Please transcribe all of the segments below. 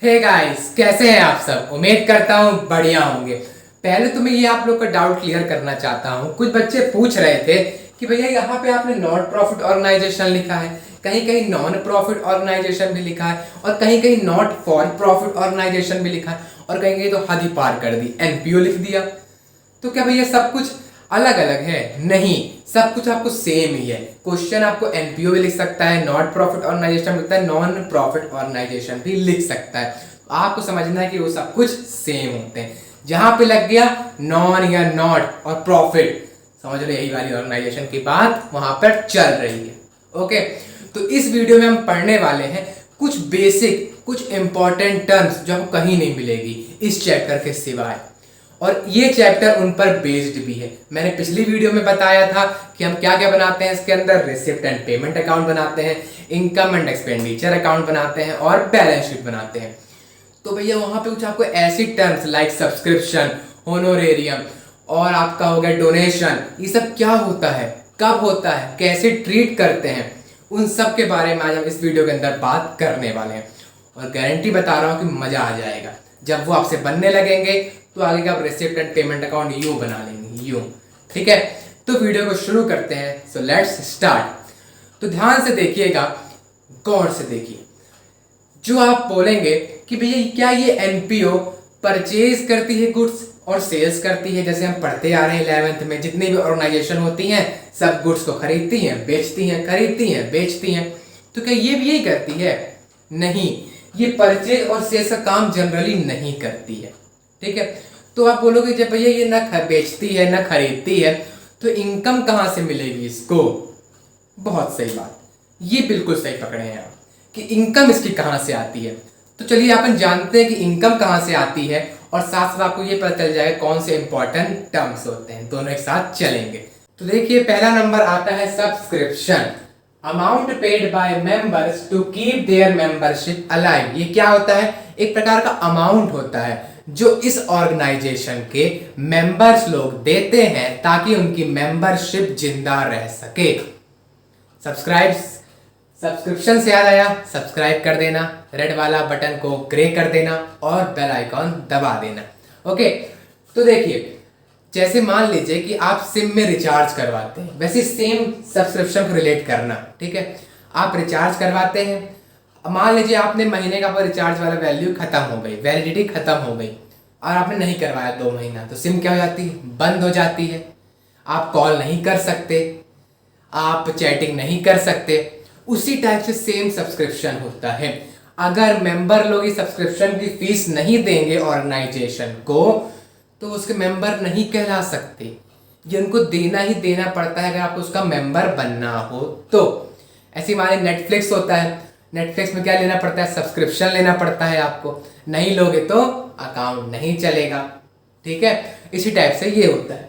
Hey guys, कैसे हैं आप सब। उम्मीद करता हूँ बढ़िया होंगे। पहले तो मैं ये आप लोग का डाउट क्लियर करना चाहता हूँ। कुछ बच्चे पूछ रहे थे कि भैया यहाँ पे आपने नॉट प्रॉफिट ऑर्गेनाइजेशन लिखा है, कहीं कहीं नॉन प्रॉफिट ऑर्गेनाइजेशन भी लिखा है, और कहीं कहीं नॉट फॉर प्रॉफिट ऑर्गेनाइजेशन भी लिखा है, और कहीं कहीं तो हद ही पार कर दी, एनपीओ लिख दिया। तो क्या भैया सब कुछ अलग अलग है? नहीं, सब कुछ आपको सेम ही है। क्वेश्चन आपको एनपीओ भी लिख सकता है, नॉट प्रॉफिट ऑर्गेनाइजेशन लिखता है, नॉन प्रॉफिट ऑर्गेनाइजेशन भी लिख सकता है। तो आपको समझना है कि वो सब कुछ सेम होते हैं। जहां पे लग गया नॉन या नॉट और प्रॉफिट, समझ लो यही वाली ऑर्गेनाइजेशन की बात वहां पर चल रही है। ओके, तो इस वीडियो में हम पढ़ने वाले हैं कुछ बेसिक, कुछ इंपॉर्टेंट टर्म्स जो आपको कहीं नहीं मिलेगी इस चैप्टर के सिवाय, और ये चैप्टर उन पर बेस्ड भी है। मैंने पिछली वीडियो में बताया था कि हम क्या क्या बनाते हैं इसके अंदर। रिसिप्ट एंड पेमेंट अकाउंट बनाते हैं, इनकम एंड एक्सपेंडिचर अकाउंट बनाते हैं, और बैलेंस शीट बनाते हैं। तो भैया वहां पे कुछ आपको ऐसी टर्म्स लाइक सब्सक्रिप्शन, होनोरेरियम, और आपका हो गया डोनेशन, ये सब क्या होता है, कब होता है, कैसे ट्रीट करते हैं, उन सब के बारे में आज हम इस वीडियो के अंदर बात करने वाले हैं। और गारंटी बता रहा हूँ कि मजा आ जाएगा। जब वो आपसे बनने लगेंगे तो आगे का आप रिसिप्ट एंड पेमेंट अकाउंट यूं बना लेंगे, यूं। ठीक है, तो वीडियो को शुरू करते हैं। So let's start. तो ध्यान से देखिएगा, गौर से देखिए। जो आप बोलेंगे कि भैया क्या ये एनपीओ परचेज करती है गुड्स और सेल्स करती है, जैसे हम पढ़ते आ रहे हैं 11th में, जितनी भी ऑर्गेनाइजेशन होती हैं सब गुड्स को खरीदती हैं, बेचती हैं, खरीदती हैं, बेचती हैं। तो क्या ये भी यही करती है? नहीं, ये परचेज और सेल्स का काम जनरली नहीं करती है। ठीक है, तो आप बोलोगे जब भैया ये ना बेचती है ना खरीदती है तो इनकम कहाँ से मिलेगी इसको? बहुत सही बात, ये बिल्कुल सही पकड़े हैं आप कि इनकम इसकी कहाँ से आती है। तो चलिए अपन जानते हैं कि इनकम कहाँ से आती है, और साथ साथ आपको ये पता चल जाएगा कौन से इंपॉर्टेंट टर्म्स होते हैं, दोनों एक साथ चलेंगे। तो देखिए पहला नंबर आता है subscription, amount paid by members to keep their membership alive. ये क्या होता है? एक प्रकार का अमाउंट होता है जो इस ऑर्गेनाइजेशन के मेंबर्स लोग देते हैं ताकि उनकी मेंबरशिप जिंदा रह सके। सब्सक्रिप्शन से याद आया, सब्सक्राइब कर देना, रेड वाला बटन को ग्रे कर देना और बेल आइकॉन दबा देना। ओके, तो देखिए जैसे मान लीजिए कि आप सिम में रिचार्ज करवाते हैं, वैसे सेम सब्सक्रिप्शन को रिलेट करना। ठीक है, आप रिचार्ज करवाते हैं, मान लीजिए आपने महीने का रिचार्ज वाला वैल्यू खत्म हो गई, वैलिडिटी खत्म हो गई, और आपने नहीं करवाया 2 महीना, तो सिम क्या हो जाती है? बंद हो जाती है। आप कॉल नहीं कर सकते, आप चैटिंग नहीं कर सकते। उसी टाइप से सेम सब्सक्रिप्शन होता है। अगर मेंबर लोग इस सब्सक्रिप्शन की फीस नहीं देंगे ऑर्गेनाइजेशन को तो उसके मेंबर नहीं कहला सकते। ये उनको देना ही देना पड़ता है अगर आपको उसका मेंबर बनना हो तो। ऐसे हमारे नेटफ्लिक्स होता है, नेटफ्लिक्स में क्या लेना पड़ता है? सब्सक्रिप्शन लेना पड़ता है आपको, नहीं लोगे तो अकाउंट नहीं चलेगा। ठीक है, इसी टाइप से ये होता है।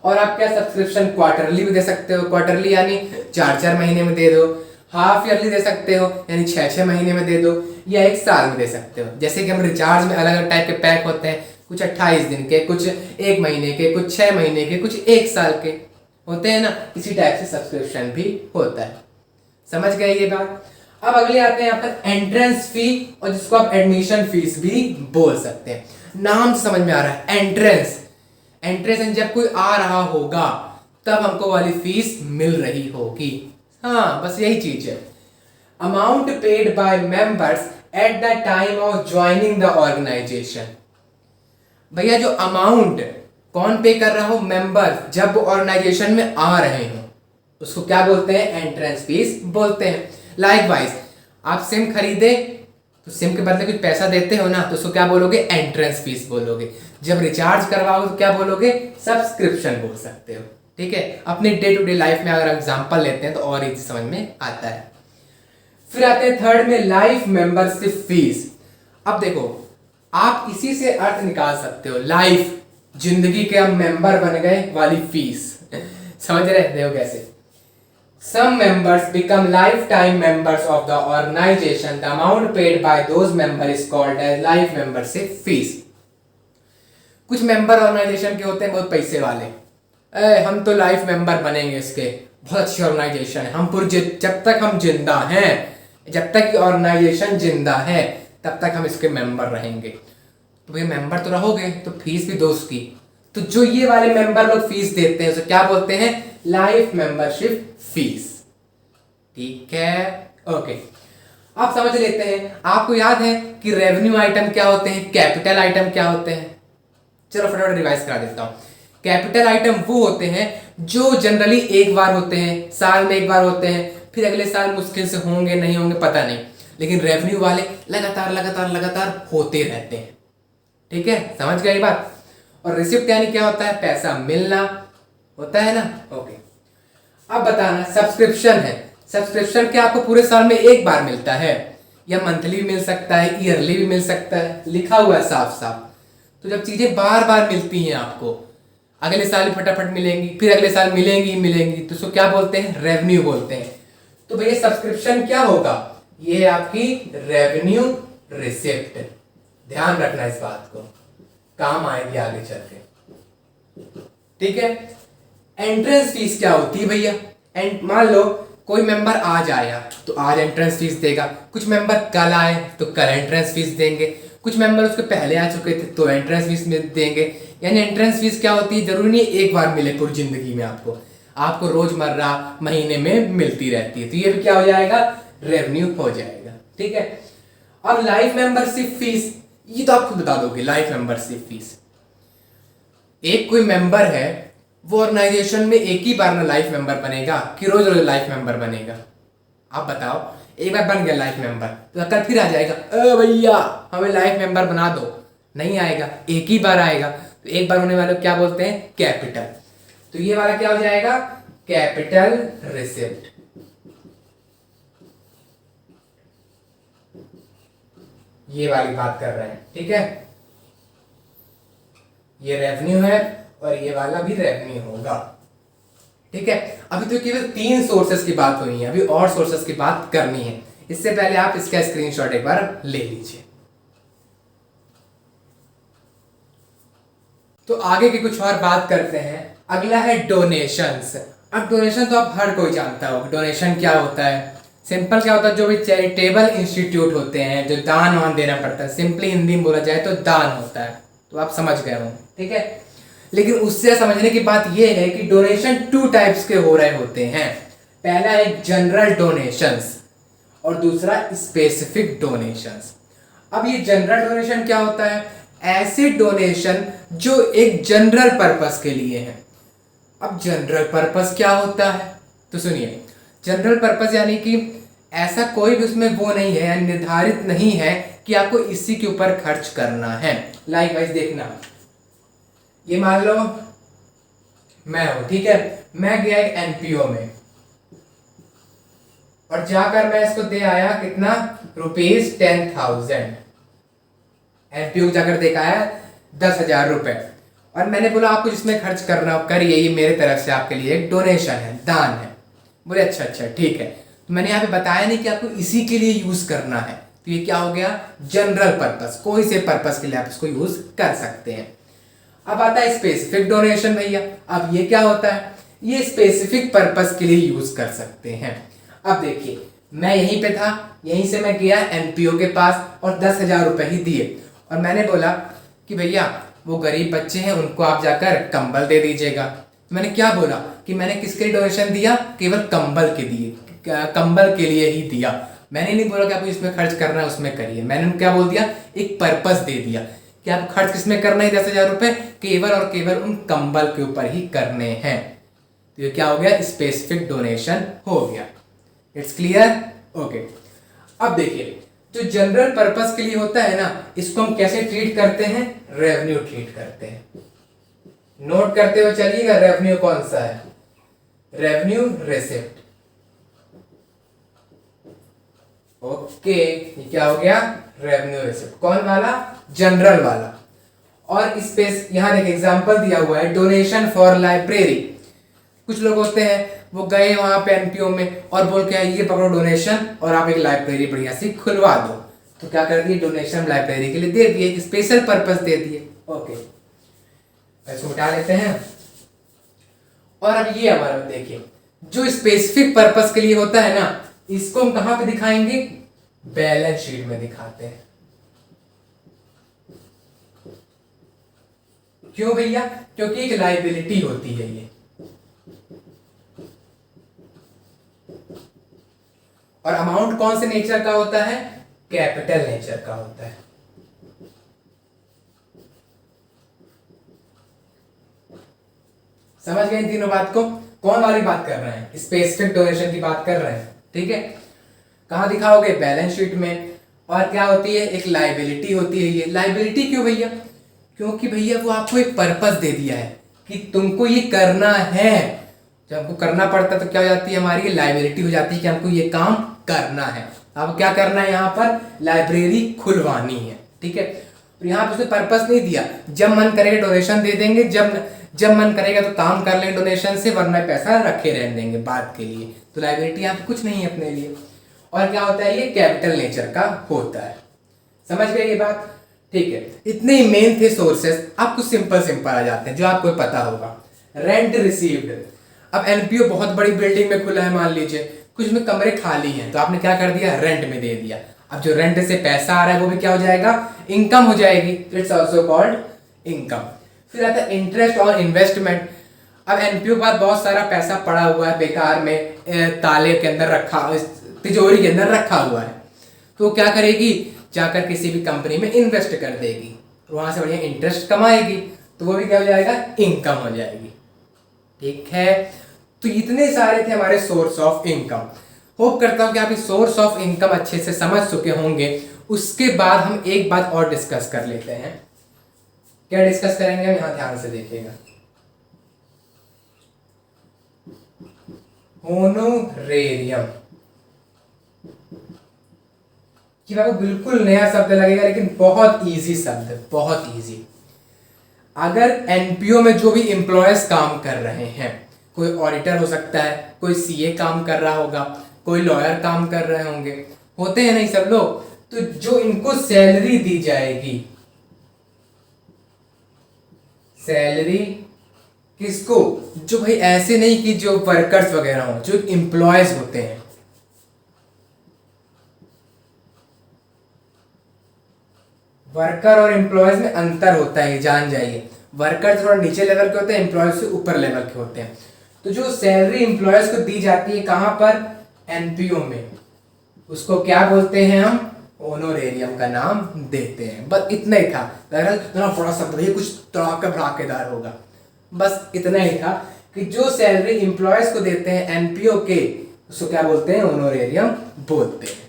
और आप क्या सब्सक्रिप्शन क्वार्टरली भी दे सकते हो, क्वार्टरली यानी 4-4 महीने में दे दो, हाफ ईयरली दे सकते हो यानी 6-6 महीने में दे दो, या 1 साल में दे सकते हो। जैसे कि हम रिचार्ज में अलग अलग टाइप के पैक होते हैं, कुछ 28 दिन के, कुछ 1 महीने के, कुछ 6 महीने के, कुछ 1 साल के होते हैं ना। इसी टाइप से सब्सक्रिप्शन भी होता है। समझ गए ये बात? अब अगले आते हैं यहाँ पर एंट्रेंस फी, और जिसको आप एडमिशन फीस भी बोल सकते हैं। नाम से समझ में आ रहा है, एंट्रेंस। एंट्रेंस जब कोई आ रहा होगा तब हमको वाली फीस मिल रही होगी। हाँ, बस यही चीज है। Amount paid by members at the time of joining the organisation. भैया जो अमाउंट कौन पे कर रहा हो? मेंबर, जब वो ऑर्गेनाइजेशन में आ रहे हो उसको क्या बोलते हैं? एंट्रेंस फीस बोलते हैं। लाइकवाइज आप सिम खरीदे तो सिम के बदले कुछ पैसा देते हो ना, तो उसको क्या बोलोगे? एंट्रेंस फीस बोलोगे। जब रिचार्ज करवाओ तो क्या बोलोगे? सब्सक्रिप्शन बोल सकते हो। ठीक है, अपने डे टू डे लाइफ में अगर एग्जांपल लेते हैं तो और इजी समझ में आता है। फिर आते हैं थर्ड में लाइफ मेंबरशिप फीस। अब देखो आप इसी से अर्थ निकाल सकते हो, लाइफ, जिंदगी के हम मेंबर बन गए वाली फीस। समझ रहे हो कैसे? Some members become lifetime members of the organization. The amount paid by those members is called as life membership fees. कुछ मेंबर ऑर्गेनाइजेशन के होते हैं बहुत पैसे वाले, हम तो लाइफ मेंबर बनेंगे इसके, बहुत अच्छी ऑर्गेनाइजेशन है, हम पूरे जब तक हम जिंदा हैं, जब तक ऑर्गेनाइजेशन जिंदा है तब तक हम इसके मेंबर रहेंगे। तो भैया मेंबर तो रहोगे तो फीस भी दो उसकी। तो जो ये वाले मेंबर लोग फीस देते हैं उसे क्या बोलते हैं? Life membership fees. ठीक है, ओके। आप समझ लेते हैं। आपको याद है कि रेवेन्यू आइटम क्या होते हैं, कैपिटल आइटम क्या होते हैं? चलो फटाफट रिवाइज करा देता हूं। कैपिटल आइटम वो होते हैं जो जनरली एक बार होते हैं, साल में एक बार होते हैं, फिर अगले साल मुश्किल से होंगे नहीं होंगे पता नहीं, लेकिन रेवेन्यू वाले लगातार लगातार लगातार होते रहते हैं। ठीक है, समझ गए बात? और रिसिप्ट यानी क्या होता है? पैसा मिलना होता है ना। ओके, अब बताना सब्सक्रिप्शन है। सब्सक्रिप्शन क्या आपको पूरे साल में एक बार मिलता है या मंथली भी मिल सकता है, ईयरली भी मिल सकता है, लिखा हुआ है साफ साफ। तो जब चीजें बार बार मिलती हैं आपको, अगले साल फटाफट मिलेंगी, फिर अगले साल मिलेंगी ही मिलेंगी, तो उसको क्या बोलते हैं? रेवेन्यू बोलते हैं। तो भैया सब्सक्रिप्शन क्या होगा? ये आपकी रेवेन्यू रिसिप्ट। ध्यान रखना इस बात को, काम आएगी आगे चल के। ठीक है, एंट्रेंस फीस क्या होती है भैया? मान लो कोई मेंबर आज आया तो आज एंट्रेंस फीस देगा, कुछ मेंबर कल आए तो कल एंट्रेंस फीस देंगे, कुछ मेंबर उसके पहले आ चुके थे तो एंट्रेंस फीस देंगे। यानी एंट्रेंस फीस क्या होती है? जरूरी नहीं एक बार मिले पूरी जिंदगी में, आपको रोजमर्रा महीने में मिलती रहती है। तो ये भी क्या हो जाएगा? रेवेन्यू हो जाएगा। ठीक है, अब लाइफ मेंबरशिप फीस, ये तो आप खुद बता दोगे। लाइफ मेंबरशिप फीस, एक कोई मेंबर है वो ऑर्गेनाइजेशन में एक ही बार ना लाइफ मेंबर बनेगा कि रोज रोज लाइफ मेंबर बनेगा? आप बताओ। एक बार बन गया लाइफ मेंबर तो कल फिर आ जाएगा, भैया हमें लाइफ मेंबर बना दो? नहीं आएगा, एक ही बार आएगा। तो एक बार होने वाले को क्या बोलते हैं? कैपिटल। तो ये वाला क्या हो जाएगा? Capital receipt. ये वाली बात कर रहे हैं। ठीक है, ये रेवेन्यू है और ये वाला भी रेवेन्यू होगा। ठीक है, अभी तो केवल 3 सोर्सेस की बात हुई है, अभी और सोर्सेस की बात करनी है। इससे पहले आप इसका स्क्रीनशॉट एक बार ले लीजिए। तो आगे की कुछ और बात करते हैं। अगला है डोनेशंस। अब डोनेशन तो आप हर कोई जानता होगा डोनेशन क्या होता है। सिंपल क्या होता है? जो भी चैरिटेबल इंस्टीट्यूट होते हैं जो दान वान देना पड़ता है, सिंपली हिंदी में बोला जाए तो दान होता है। तो आप समझ गए होंगे। ठीक है, लेकिन उससे समझने की बात यह है कि डोनेशन 2 टाइप्स के हो रहे होते हैं। पहला है जनरल डोनेशंस और दूसरा स्पेसिफिक डोनेशंस। अब ये जनरल डोनेशन क्या होता है? ऐसे डोनेशन जो एक जनरल पर्पस के लिए है। अब जनरल पर्पस क्या होता है? तो सुनिए, जनरल पर्पस यानी कि ऐसा कोई भी उसमें वो नहीं है, निर्धारित नहीं है कि आपको इसी के ऊपर खर्च करना है। लाइक वाइज देखना, ये मान लो मैं हूं, ठीक है, मैं गया एक एनपीओ में और जाकर मैं इसको दे आया कितना? ₹10,000। एनपीओ जाकर देखा है 10,000 रुपए और मैंने बोला आपको जिसमें खर्च करना हो करिए, ये मेरे तरफ से आपके लिए एक डोनेशन है, दान है। बोले अच्छा अच्छा ठीक है। तो मैंने यहाँ पे बताया नहीं कि आपको इसी के लिए यूज करना है। तो ये क्या हो गया? जनरल पर्पस, कोई से पर्पस के लिए आप इसको यूज कर सकते हैं। अब आता है स्पेसिफिक डोनेशन भैया। अब ये क्या होता है? ये स्पेसिफिक पर्पस के लिए यूज कर सकते हैं। अब देखिए, मैं यहीं पे था, यहीं से मैं गया एनपीओ के पास और 10,000 रुपए ही दिए और मैंने बोला कि भैया वो गरीब बच्चे हैं उनको आप जाकर कंबल दे दीजिएगा। मैंने क्या बोला कि मैंने किसके लिए डोनेशन दिया? केवल कंबल के दिए, कंबल के लिए ही दिया। मैंने नहीं बोला कि आपको इसमें खर्च करना है उसमें करिए। मैंने क्या बोल दिया? एक पर्पस दे दिया कि आप खर्च किसमें करना है 10,000 रुपए? केवल और केवल उन कंबल के ऊपर ही करने हैं। तो ये क्या हो गया? स्पेसिफिक डोनेशन हो गया। It's clear? ओके। अब देखिए, जो जनरल पर्पस के लिए होता है ना, इसको हम कैसे ट्रीट करते हैं? रेवेन्यू ट्रीट करते हैं। नोट करते हुए चलिएगा, रेवेन्यू कौन सा है? Revenue receipt. ओके, ये क्या हो गया? Revenue receipt. कौन वाला? जनरल वाला। और स्पेस यहां देखिए एग्जांपल दिया हुआ है, डोनेशन फॉर लाइब्रेरी। कुछ लोग होते हैं वो गए वहां पे एनपीओ में और बोल के ये पकड़ो डोनेशन और आप एक लाइब्रेरी बढ़िया सी खुलवा दो। तो क्या कर दिए? डोनेशन लाइब्रेरी के लिए दे दिए, स्पेशल पर्पस दे दिए। ओके, इसको उठा लेते हैं। और अब ये हमारा देखिए, जो स्पेसिफिक पर्पस के लिए होता है ना, इसको हम कहां पे दिखाएंगे? बैलेंस शीट में दिखाते हैं। क्यों भैया? क्योंकि एक लाइबिलिटी होती है ये, और अमाउंट कौन से नेचर का होता है? कैपिटल नेचर का होता है। समझ गए इन तीनों बात को? कौन वाली बात कर रहे हैं? स्पेसिफिक डोनेशन की बात कर रहे हैं, ठीक है। कहां दिखाओगे? बैलेंस शीट में। और क्या होती है? एक लाइबिलिटी होती है। ये लाइबिलिटी क्यों भैया? क्योंकि भैया वो आपको एक पर्पस दे दिया है कि तुमको ये करना है। जब हमको करना पड़ता है तो क्या हो जाती है? हमारी लाइबिलिटी हो जाती है कि हमको ये काम करना है। अब क्या करना है? यहाँ पर लाइब्रेरी खुलवानी है, ठीक है। और यहाँ पे उसने पर्पस नहीं दिया, जब मन करेगा डोनेशन दे देंगे, जब मन करेगा तो काम कर लेंगे डोनेशन से, वरना पैसा रखे रहने देंगे बाद के लिए। तो लाइबिलिटी यहाँ पे कुछ नहीं है अपने लिए। और क्या होता है? ये कैपिटल नेचर का होता है। समझ गए ये बात? ठीक है। इतने ही मेन थे सोर्सेस। आपको सिंपल आ जाते हैं जो आपको पता होगा। Rent received. अब एनपीओ बहुत बड़ी बिल्डिंग में खुला है, मान लीजिए कुछ में कमरे खाली हैं, तो आपने क्या कर दिया? रेंट में दे दिया। अब जो रेंट से पैसा आ रहा है वो भी क्या हो जाएगा? इनकम हो जाएगी। It's also called income. फिर आता है इंटरेस्ट ऑन इन्वेस्टमेंट। अब एनपीओ के पास बहुत सारा पैसा पड़ा हुआ है बेकार में, ताले के अंदर रखा, तिजोरी के अंदर रखा हुआ है, तो क्या करेगी? जाकर किसी भी कंपनी में इन्वेस्ट कर देगी, वहां से बढ़िया इंटरेस्ट कमाएगी, तो वो भी क्या हो जाएगा? इनकम हो जाएगी, ठीक है। तो इतने सारे थे हमारे सोर्स ऑफ इनकम। होप करता हूं कि आप इस सोर्स ऑफ इनकम अच्छे से समझ चुके होंगे। उसके बाद हम एक बात और डिस्कस कर लेते हैं। क्या डिस्कस करेंगे हम? यहां ध्यान से देखिएगा। होनोरेरियम। कि आपको बिल्कुल नया शब्द लगेगा, लेकिन बहुत इजी शब्द है, बहुत इजी। अगर एनपीओ में जो भी एम्प्लॉयज काम कर रहे हैं, कोई ऑडिटर हो सकता है, कोई सीए काम कर रहा होगा, कोई लॉयर काम कर रहे होंगे, होते हैं नहीं सब लोग, तो जो इनको सैलरी दी जाएगी, सैलरी किसको? जो भाई ऐसे नहीं कि जो वर्कर्स वगैरह हो, जो एम्प्लॉयज होते हैं, वर्कर और एम्प्लॉयज में अंतर होता है, जान जाइए। वर्कर थोड़ा नीचे लेवल के होते हैं, एम्प्लॉयज से ऊपर लेवल के होते हैं। तो जो सैलरी एम्प्लॉयज को दी जाती है कहां पर? एनपीओ में, उसको क्या बोलते हैं हम? ऑनोरेरियम का नाम देते हैं। बस इतना ही था। इतना बड़ा शब्द है, कुछ तड़ाका भड़ाकेदार होगा। बस इतना ही था कि जो सैलरी एम्प्लॉयज को देते हैं एनपीओ के, उसको क्या बोलते हैं? ऑनोरेरियम बोलते हैं।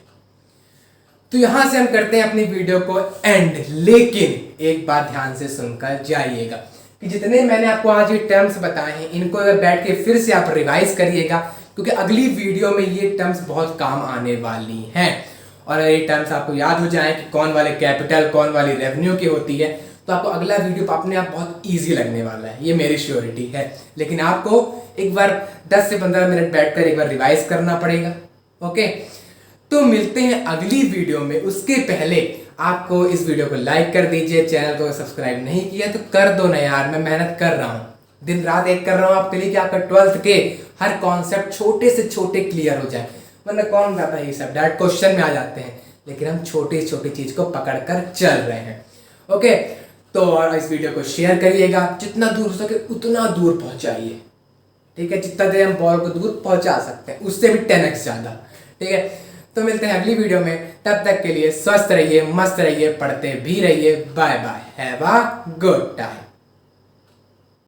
तो यहां से हम करते हैं अपनी वीडियो को एंड, लेकिन एक बात ध्यान से सुनकर जाइएगा कि जितने मैंने आपको आज ये टर्म्स बताए हैं, इनको अगर बैठ के फिर से आप रिवाइज करिएगा, क्योंकि अगली वीडियो में ये टर्म्स बहुत काम आने वाली हैं। और अगर ये टर्म्स आपको याद हो जाए कि कौन वाले कैपिटल, कौन वाली रेवेन्यू की होती है, तो आपको अगला वीडियो अपने आप बहुत ईजी लगने वाला है, ये मेरी श्योरिटी है। लेकिन आपको एक बार 10 से 15 मिनट बैठकर एक बार रिवाइज करना पड़ेगा। ओके, तो मिलते हैं अगली वीडियो में। उसके पहले आपको इस वीडियो को लाइक कर दीजिए, चैनल को सब्सक्राइब नहीं किया तो कर दो ना यार, मैं मेहनत कर रहा हूँ, दिन रात एक कर रहा हूँ आपके लिए कि आपका 12th के हर कॉन्सेप्ट छोटे से छोटे क्लियर हो जाए। वरना कौन करता है ये सब, डायरेक्ट क्वेश्चन में आ जाते हैं, लेकिन हम छोटी छोटी चीज को पकड़ कर चल रहे हैं। ओके, तो और इस वीडियो को शेयर करिएगा, जितना दूर हो सके उतना दूर पहुंचाइए, ठीक है। जितना देर हम बॉल को दूर पहुंचा सकते हैं, उससे भी 10x ज्यादा, ठीक है। तो मिलते हैं अगली वीडियो में, तब तक के लिए स्वस्थ रहिए, मस्त रहिए, पढ़ते भी रहिए। Bye bye, have a good time.